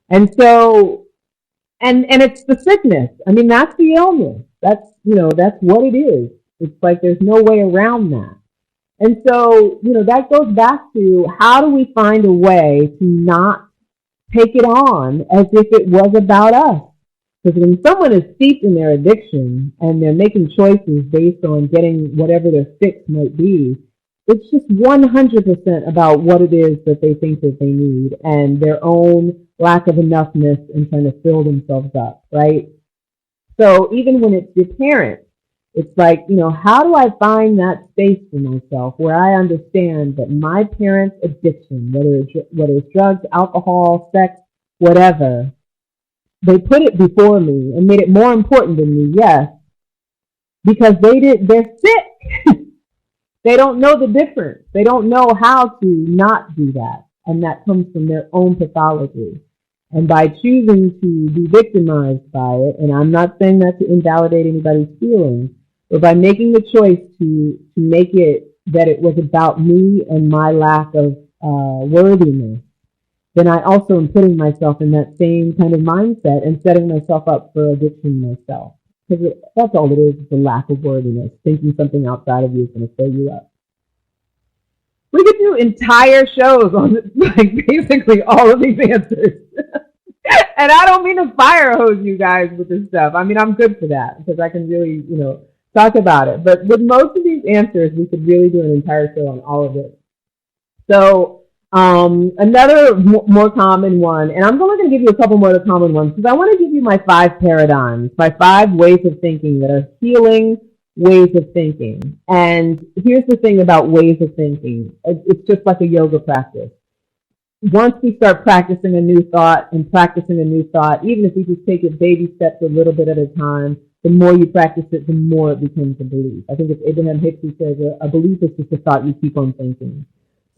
And so, and it's the sickness. I mean, that's the illness. That's what it is. It's like there's no way around that. And so, that goes back to how do we find a way to not take it on as if it was about us? Because when someone is steeped in their addiction and they're making choices based on getting whatever their fix might be, it's just 100% about what it is that they think that they need and their own lack of enoughness and trying to fill themselves up, right? So even when it's your parents, it's like, how do I find that space for myself where I understand that my parents' addiction, whether it's drugs, alcohol, sex, whatever, they put it before me and made it more important than me, yes, because they're sick. They don't know the difference. They don't know how to not do that. And that comes from their own pathology. And by choosing to be victimized by it, and I'm not saying that to invalidate anybody's feelings, but by making the choice to make it that it was about me and my lack of worthiness, then I also am putting myself in that same kind of mindset and setting myself up for addiction myself. Because that's all it is a lack of worthiness, thinking something outside of you is going to fill you up. We could do entire shows on basically all of these answers. And I don't mean to fire hose you guys with this stuff. I mean, I'm good for that because I can really, talk about it. But with most of these answers, we could really do an entire show on all of it. So another more common one, and I'm only going to give you a couple more of the common ones because I want to give you my 5 paradigms, my 5 ways of thinking that are healing ways of thinking. And here's the thing about ways of thinking. It's just like a yoga practice. Once we start practicing a new thought, even if we just take it baby steps a little bit at a time, the more you practice it, the more it becomes a belief. I think it's Abraham Hicks who says a belief is just a thought you keep on thinking.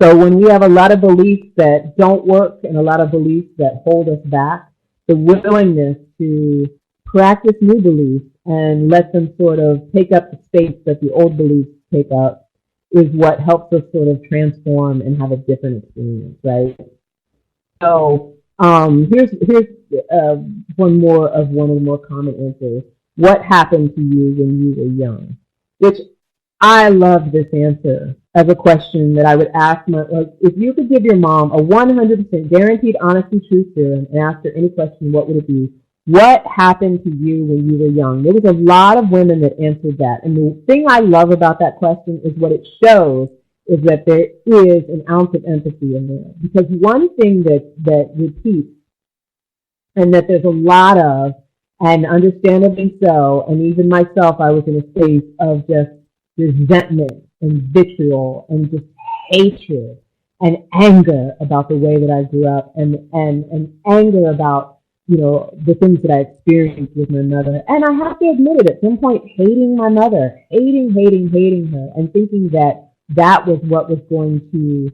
So when we have a lot of beliefs that don't work and a lot of beliefs that hold us back, the willingness to practice new beliefs and let them sort of take up the space that the old beliefs take up is what helps us sort of transform and have a different experience, right? So here's one of the more common answers. What happened to you when you were young? Which I love this answer as a question that I would ask if you could give your mom a 100% guaranteed honesty truth serum and ask her any question, what would it be? What happened to you when you were young? There was a lot of women that answered that. And the thing I love about that question is what it shows is that there is an ounce of empathy in there. Because one thing that repeats and that there's a lot of, and understandably so, and even myself, I was in a space of just resentment and vitriol and just hatred and anger about the way that I grew up and anger about, the things that I experienced with my mother. And I have to admit it, at some point, hating my mother, hating her, and thinking that was what was going to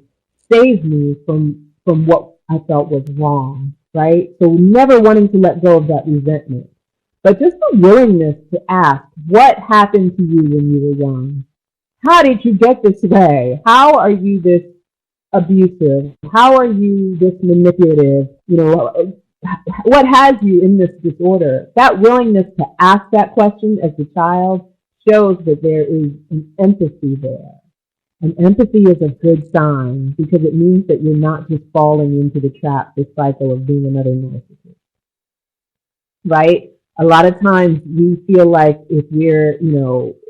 save me from what I felt was wrong, right? So never wanting to let go of that resentment. But just the willingness to ask, what happened to you when you were young? How did you get this way? How are you this abusive? How are you this manipulative? What has you in this disorder? That willingness to ask that question as a child shows that there is an empathy there. And empathy is a good sign because it means that you're not just falling into the trap, this cycle of being another narcissist. Right? A lot of times we feel like if we're,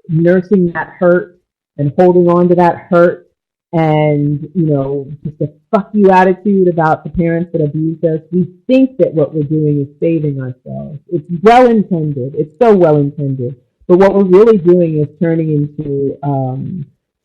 nursing that hurt and holding on to that hurt and, just a fuck you attitude about the parents that abused us, we think that what we're doing is saving ourselves. It's well-intended. It's so well-intended. But what we're really doing is turning into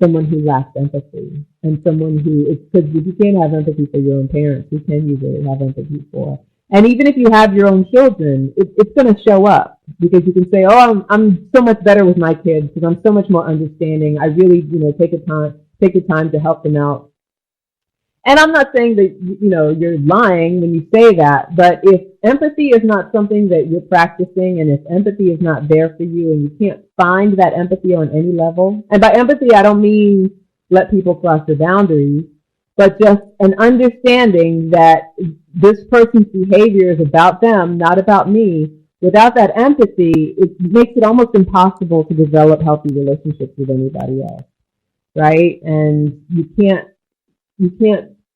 someone who lacks empathy and someone who, because if you can't have empathy for your own parents, who can you really have empathy for? And even if you have your own children, it's going to show up because you can say, oh, I'm so much better with my kids because I'm so much more understanding. I really, take the time to help them out. And I'm not saying that, you're lying when you say that, but if empathy is not something that you're practicing and if empathy is not there for you and you can't find that empathy on any level, and by empathy, I don't mean let people cross their boundaries, but just an understanding that this person's behavior is about them, not about me. Without that empathy, it makes it almost impossible to develop healthy relationships with anybody else, right? And you can't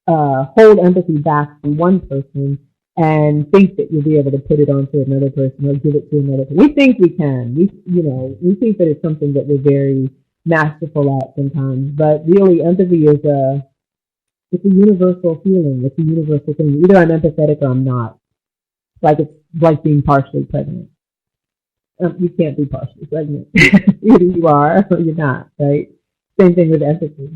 hold empathy back from one person and think that you'll be able to put it onto another person or give it to another person. We think we can. We think that it's something that we're very masterful at sometimes, but really empathy is it's a universal feeling. It's a universal thing. Either I'm empathetic or I'm not. It's like being partially pregnant. You can't be partially pregnant. Either you are or you're not, right? Same thing with empathy.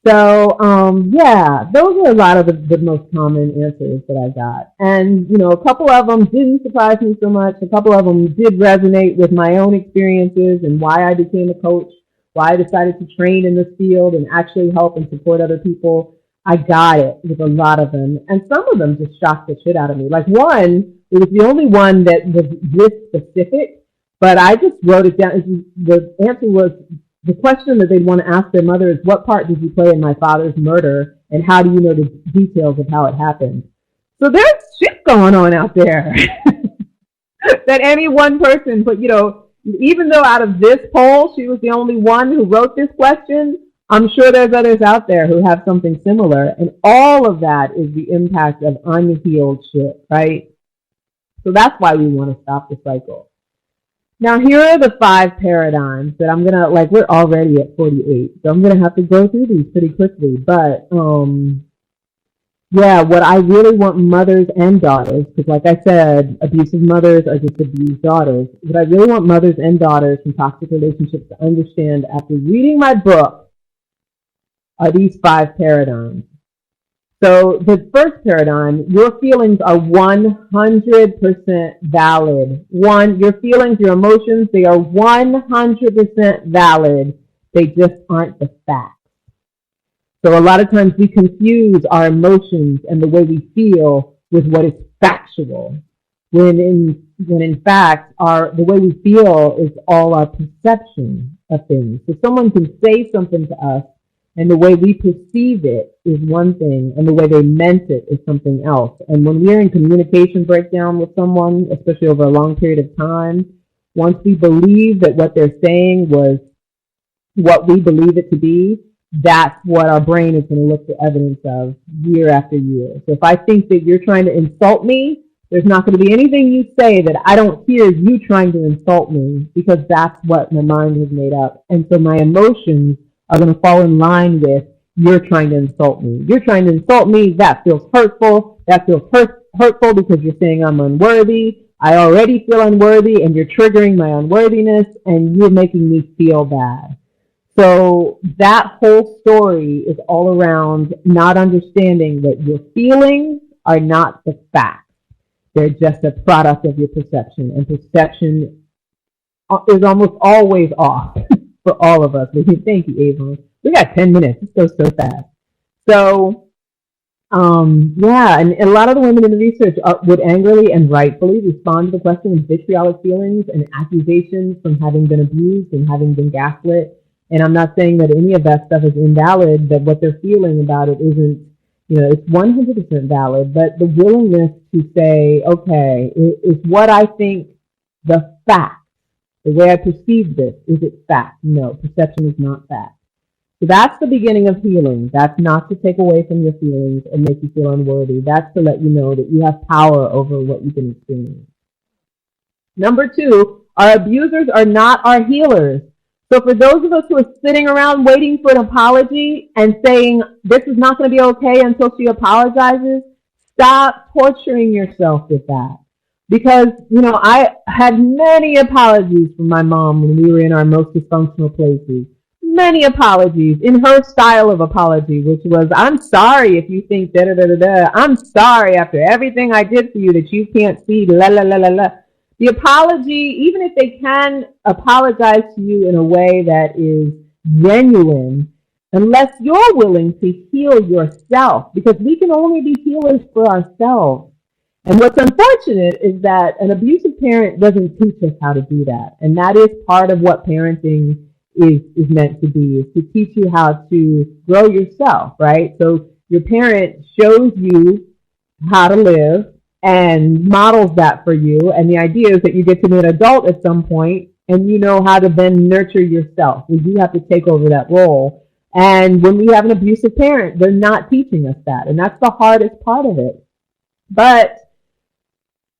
So, those are a lot of the most common answers that I got. And, a couple of them didn't surprise me so much. A couple of them did resonate with my own experiences and why I became a coach, why I decided to train in this field and actually help and support other people. I got it with a lot of them. And some of them just shocked the shit out of me. Like one, it was the only one that was this specific, but I just wrote it down. The answer was, the question that they'd want to ask their mother is, what part did you play in my father's murder, and how do you know the details of how it happened? So there's shit going on out there that any one person, but even though out of this poll, she was the only one who wrote this question, I'm sure there's others out there who have something similar, and all of that is the impact of unhealed shit, right? So that's why we want to stop the cycle. Now, here are the 5 paradigms that I'm going to, we're already at 48, so I'm going to have to go through these pretty quickly. But, what I really want mothers and daughters, because like I said, abusive mothers are just abused daughters. What I really want mothers and daughters from toxic relationships to understand after reading my book are these 5 paradigms. So the first paradigm, your feelings are 100% valid. Your feelings, your emotions, they are 100% valid. They just aren't the facts. So a lot of times we confuse our emotions and the way we feel with what is factual, when in fact the way we feel is all our perception of things. So someone can say something to us, and the way we perceive it is one thing, and the way they meant it is something else. And when we're in communication breakdown with someone, especially over a long period of time, once we believe that what they're saying was what we believe it to be, that's what our brain is going to look for evidence of year after year. So if I think that you're trying to insult me, there's not going to be anything you say that I don't hear you trying to insult me, because that's what my mind has made up. And so my emotions are going to fall in line with, you're trying to insult me. You're trying to insult me. That feels hurtful. That feels hurtful because you're saying I'm unworthy. I already feel unworthy, and you're triggering my unworthiness, and you're making me feel bad. So that whole story is all around not understanding that your feelings are not the facts. They're just a product of your perception, and perception is almost always off. For all of us. Thank you, Avon. We got 10 minutes. This goes so fast. So, and a lot of the women in the research would angrily and rightfully respond to the question with vitriolic feelings and accusations from having been abused and having been gaslit. And I'm not saying that any of that stuff is invalid, that what they're feeling about it isn't, it's 100% valid, but the willingness to say, okay, is what I think the fact. The way I perceive this, is it fact? No, perception is not fact. So that's the beginning of healing. That's not to take away from your feelings and make you feel unworthy. That's to let you know that you have power over what you can experience. Number 2, our abusers are not our healers. So for those of us who are sitting around waiting for an apology and saying, this is not going to be okay until she apologizes, stop torturing yourself with that. Because, I had many apologies from my mom when we were in our most dysfunctional places. Many apologies in her style of apology, which was, I'm sorry if you think da-da-da-da-da. I'm sorry after everything I did for you that you can't see, la-la-la-la-la. The apology, even if they can apologize to you in a way that is genuine, unless you're willing to heal yourself, because we can only be healers for ourselves. And what's unfortunate is that an abusive parent doesn't teach us how to do that. And that is part of what parenting is meant to be, is to teach you how to grow yourself, right? So Your parent shows you how to live and models that for you. And the idea is that you get to be an adult at some point and you know how to then nurture yourself. We do have to take over that role. And when we have an abusive parent, they're not teaching us that. And that's the hardest part of it. But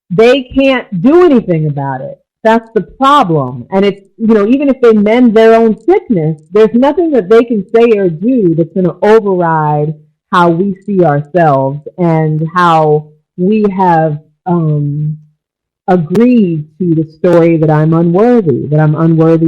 they can't do anything about it. That's the problem. And it's, even if they mend their own sickness, there's nothing that they can say or do that's going to override how we see ourselves and how we have agreed to the story that I'm unworthy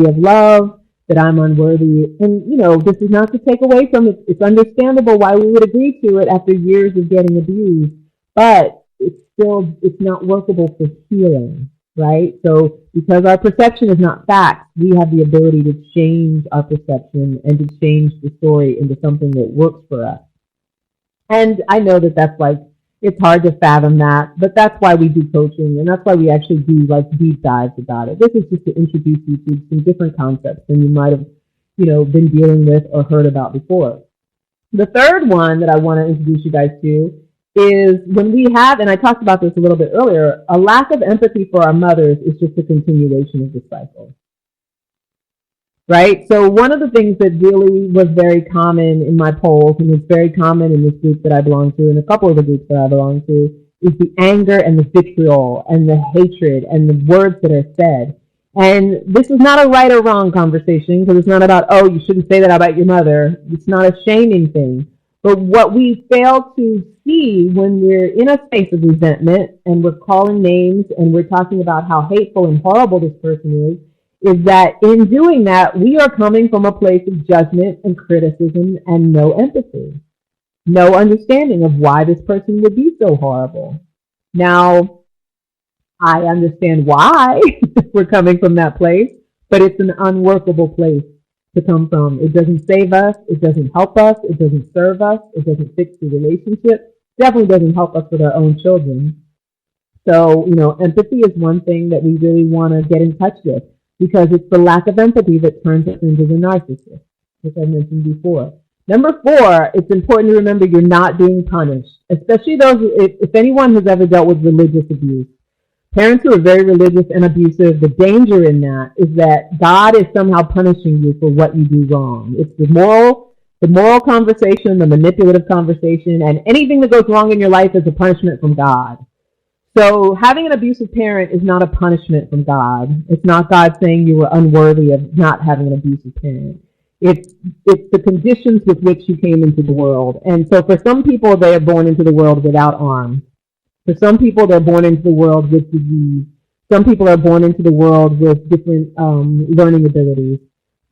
of love, that I'm unworthy. And, this is not to take away from it. It's understandable why we would agree to it after years of getting abused, but it's not workable for healing, right? So because our perception is not facts, we have the ability to change our perception and to change the story into something that works for us. And I know that that's it's hard to fathom that, but that's why we do coaching, and that's why we actually do deep dives about it. This is just to introduce you to some different concepts than you might have, been dealing with or heard about before. The third one that I want to introduce you guys to is when we have, and I talked about this a little bit earlier, a lack of empathy for our mothers is just a continuation of the cycle. Right? So one of the things that really was very common in my polls, and it's very common in this group that I belong to, and a couple of the groups that I belong to, is the anger and the vitriol and the hatred and the words that are said. And this is not a right or wrong conversation, because it's not about, oh, you shouldn't say that about your mother. It's not a shaming thing. But what we fail to see when we're in a space of resentment and we're calling names and we're talking about how hateful and horrible this person is that in doing that, we are coming from a place of judgment and criticism and no empathy, no understanding of why this person would be so horrible. Now, I understand why we're coming from that place, but it's an unworkable place to come from. It doesn't save us. It doesn't help us. It doesn't serve us. It doesn't fix the relationship. Definitely doesn't help us with our own children. So, empathy is one thing that we really want to get in touch with, because it's the lack of empathy that turns us into the narcissist, which I mentioned before. Number 4, it's important to remember you're not being punished, especially if anyone has ever dealt with religious abuse. Parents who are very religious and abusive, the danger in that is that God is somehow punishing you for what you do wrong. It's the moral conversation, the manipulative conversation, and anything that goes wrong in your life is a punishment from God. So having an abusive parent is not a punishment from God. It's not God saying you were unworthy of not having an abusive parent. It's the conditions with which you came into the world. And so for some people, they are born into the world without arms. For some people, they're born into the world with disease. Some people are born into the world with different learning abilities.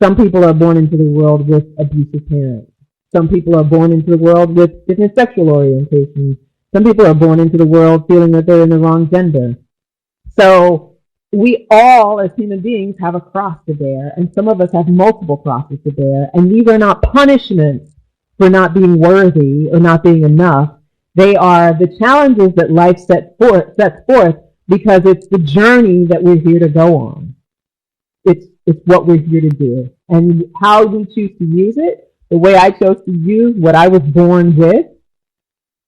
Some people are born into the world with abusive parents. Some people are born into the world with different sexual orientations. Some people are born into the world feeling that they're in the wrong gender. So we all, as human beings, have a cross to bear, and some of us have multiple crosses to bear. And these are not punishments for not being worthy or not being enough. They are the challenges that life sets forth because it's the journey that we're here to go on. It's what we're here to do. And how we choose to use it, the way I chose to use what I was born with,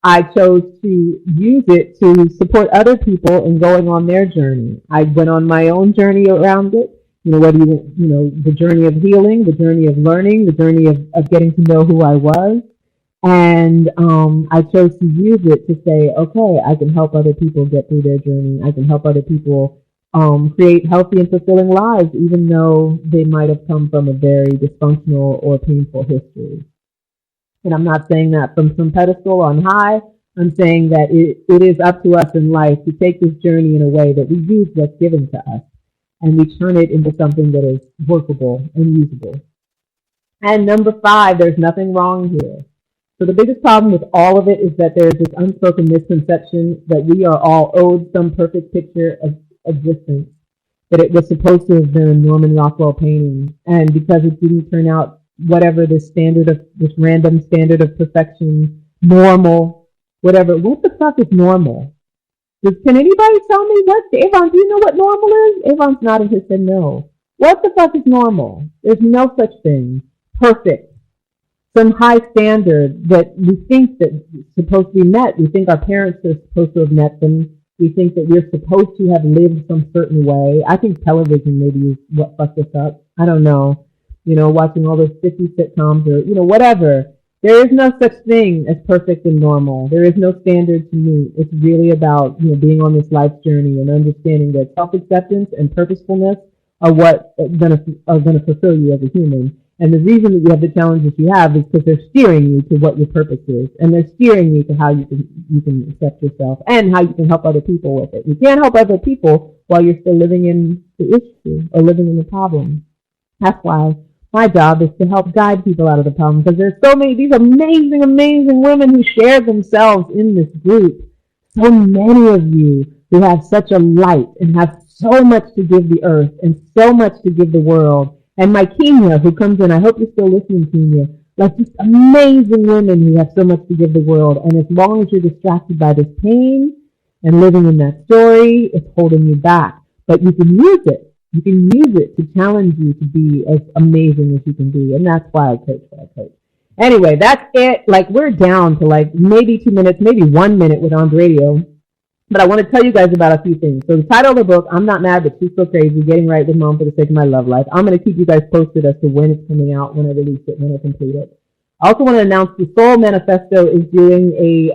I chose to use it to support other people in going on their journey. I went on my own journey around it, the journey of healing, the journey of learning, the journey of getting to know who I was. And I chose to use it to say, okay, I can help other people get through their journey. I can help other people create healthy and fulfilling lives, even though they might have come from a very dysfunctional or painful history. And I'm not saying that from some pedestal on high. I'm saying that it is up to us in life to take this journey in a way that we use what's given to us and we turn it into something that is workable and usable. And number 5, there's nothing wrong here. So the biggest problem with all of it is that there's this unspoken misconception that we are all owed some perfect picture of existence, that it was supposed to have been a Norman Rockwell painting, and because it didn't turn out whatever this random standard of perfection, normal, whatever. What the fuck is normal? Can anybody tell me what? Avon, do you know what normal is? Avon's nodding his head no. What the fuck is normal? There's no such thing. Perfect. some high standard that we think that is supposed to be met. We think our parents are supposed to have met them. We think that we're supposed to have lived some certain way. I think television maybe is what fucked us up. I don't know. Watching all those 50 sitcoms or, whatever. There is no such thing as perfect and normal. There is no standard to meet. It's really about, being on this life journey and understanding that self-acceptance and purposefulness are what are gonna fulfill you as a human. And the reason that you have the challenges you have is because they're steering you to what your purpose is, and they're steering you to how you can accept yourself and how you can help other people with it. You can't help other people while you're still living in the issue or living in the problem. That's why my job is to help guide people out of the problem, because there's so many, these amazing, amazing women who share themselves in this group. So many of you who have such a light and have so much to give the earth and so much to give the world. And my Kenya, who comes in, I hope you're still listening, Kenya, like just amazing women who have so much to give the world. And as long as you're distracted by this pain and living in that story, it's holding you back. But you can use it. You can use it to challenge you to be as amazing as you can be. And that's why I coach what I coach. Anyway, that's it. Like, we're down to like maybe 2 minutes, maybe 1 minute with On Radio. But I want to tell you guys about a few things. So the title of the book, I'm Not Mad, But She's So Crazy, Getting Right with Mom for the Sake of My Love Life. I'm going to keep you guys posted as to when it's coming out, when I release it, when I complete it. I also want to announce the Soul Manifesto is doing a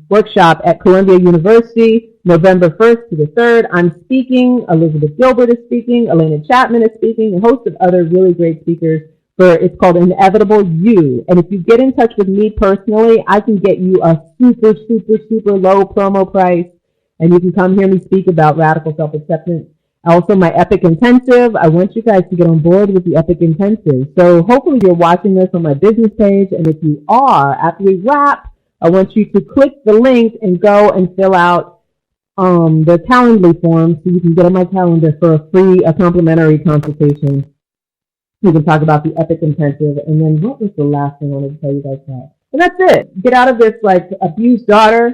workshop at Columbia University, November 1st to the 3rd. I'm speaking. Elizabeth Gilbert is speaking. Elena Chapman is speaking. A host of other really great speakers. It's called Inevitable You. And if you get in touch with me personally, I can get you a super, super, super low promo price. And you can come hear me speak about radical self-acceptance. Also, my Epic Intensive. I want you guys to get on board with the Epic Intensive. So hopefully you're watching this on my business page. And if you are, after we wrap, I want you to click the link and go and fill out the Calendly form so you can get on my calendar for a complimentary consultation. We can talk about the Epic Intensive. And then what was the last thing I wanted to tell you guys about? And that's it. Get out of this, like, abused daughter.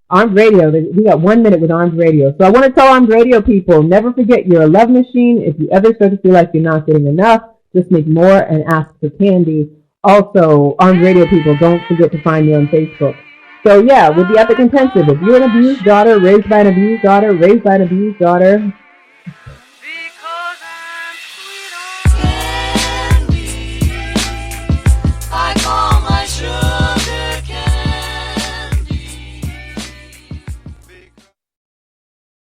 Armed Radio. We got 1 minute with Armed Radio. So I want to tell Armed Radio people, never forget you're a love machine. If you ever start to feel like you're not getting enough, just make more and ask for candy. Also, Armed Radio people, don't forget to find me on Facebook. So yeah, with the Epic Intensive, if you're an abused daughter, raised by an abused daughter,